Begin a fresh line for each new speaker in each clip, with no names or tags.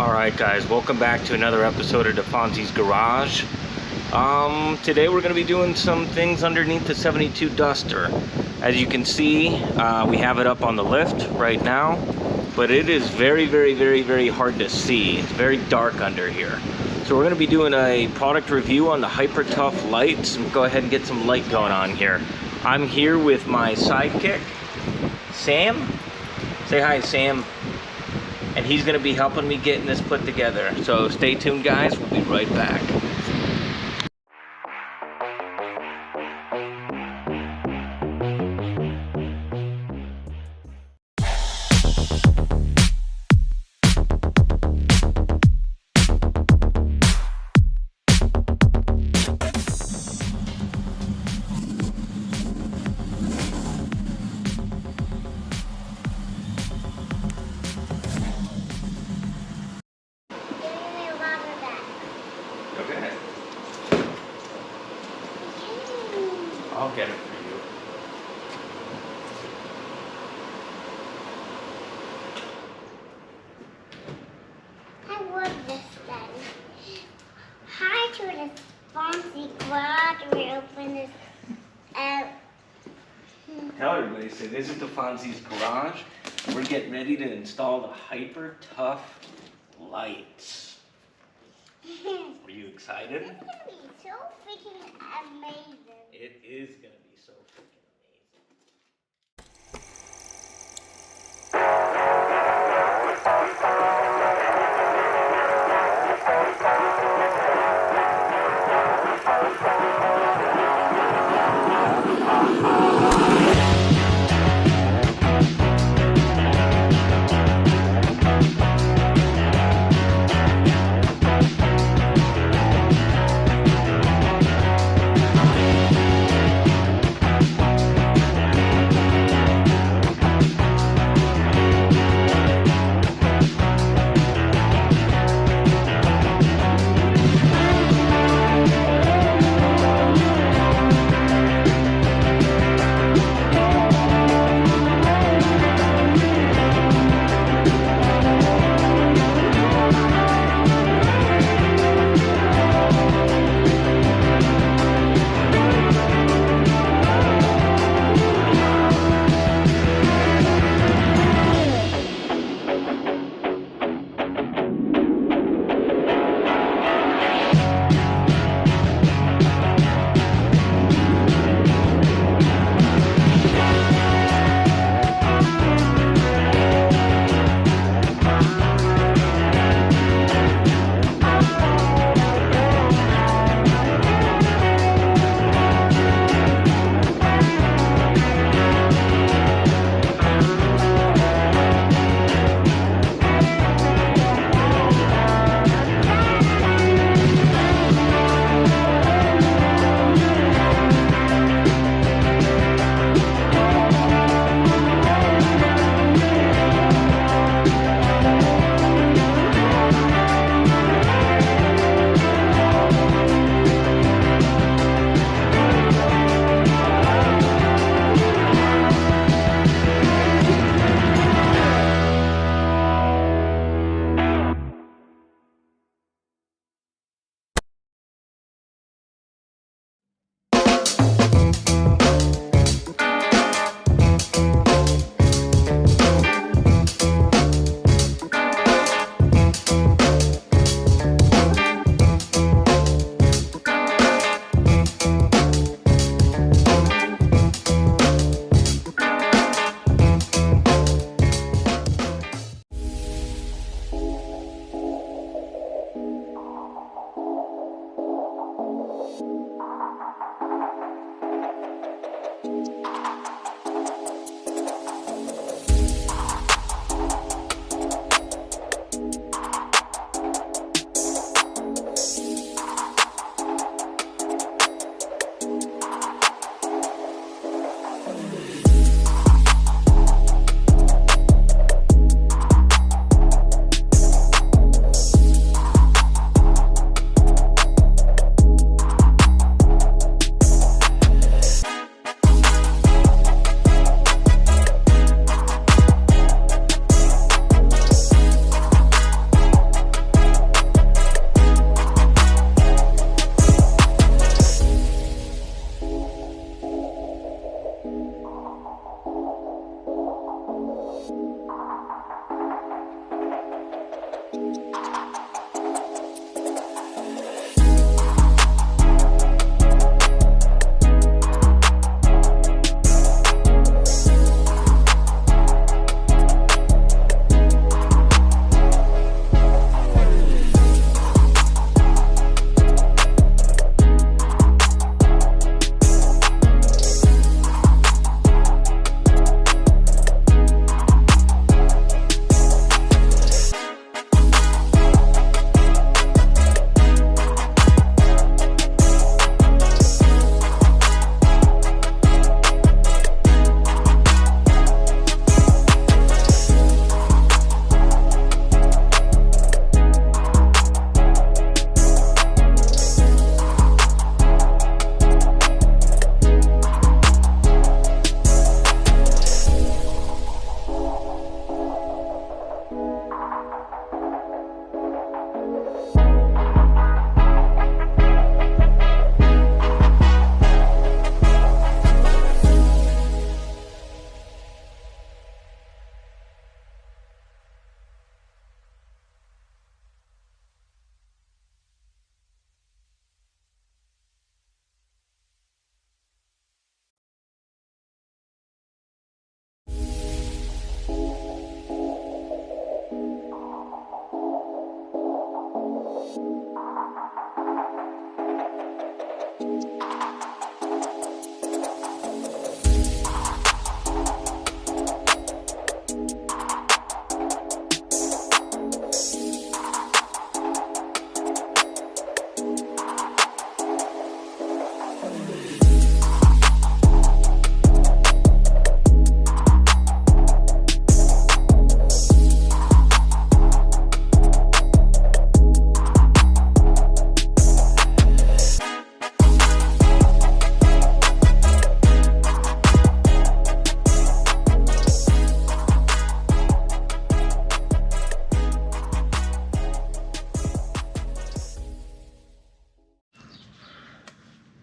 Alright guys, welcome back to another episode of Defonzie's Garage. Today we're going to be doing some things underneath the 72 Duster. As you can see, we have it up on the lift right now, but it is very hard to see. It's very dark under here. So we're going to be doing a product review on the Hyper Tough lights. We'll go ahead and get some light going on here. I'm here with my sidekick, Sam. Say hi, Sam. And he's going to be helping me getting this put together. So stay tuned, guys. We'll be right back. Okay. I'll get it for you.
I love this thing. Hi to the Defonzie garage. We open this out.
Tell everybody, say this is Defonzie's garage. We're getting ready to install the Hyper Tough lights. Are you excited?
It's gonna be so freaking amazing.
It is gonna be so freaking amazing.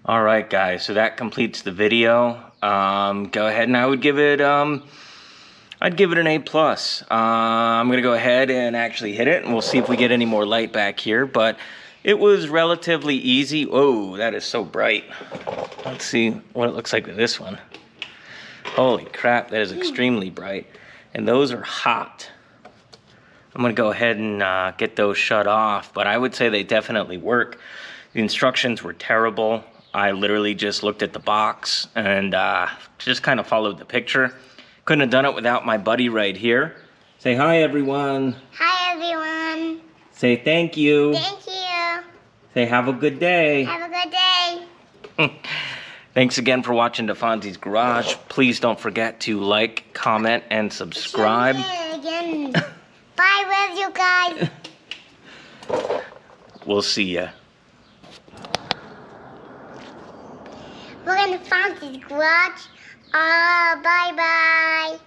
All right, guys, so that completes the video. Go ahead and I'd give it an A+. I'm gonna go ahead and actually hit it, and we'll see if we get any more light back here, but it was relatively easy. Oh, that is so bright. Let's see what it looks like with this one. Holy crap, that is extremely bright. And those are hot. I'm gonna go ahead and get those shut off, but I would say they definitely work. The instructions were terrible. I literally just looked at the box and just kind of followed the picture. Couldn't have done it without my buddy right here. Say hi, everyone.
Hi, everyone.
Say thank you.
Thank you.
Say have a good day.
Have a good day.
Thanks again for watching Defonzie's Garage. Please don't forget to like, comment, and subscribe.
Again. Bye, with you guys.
We'll see ya.
We're in Defonzie's Garage. Bye-bye.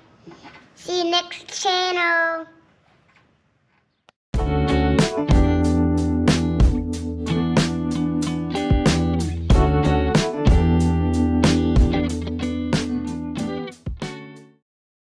See you next channel.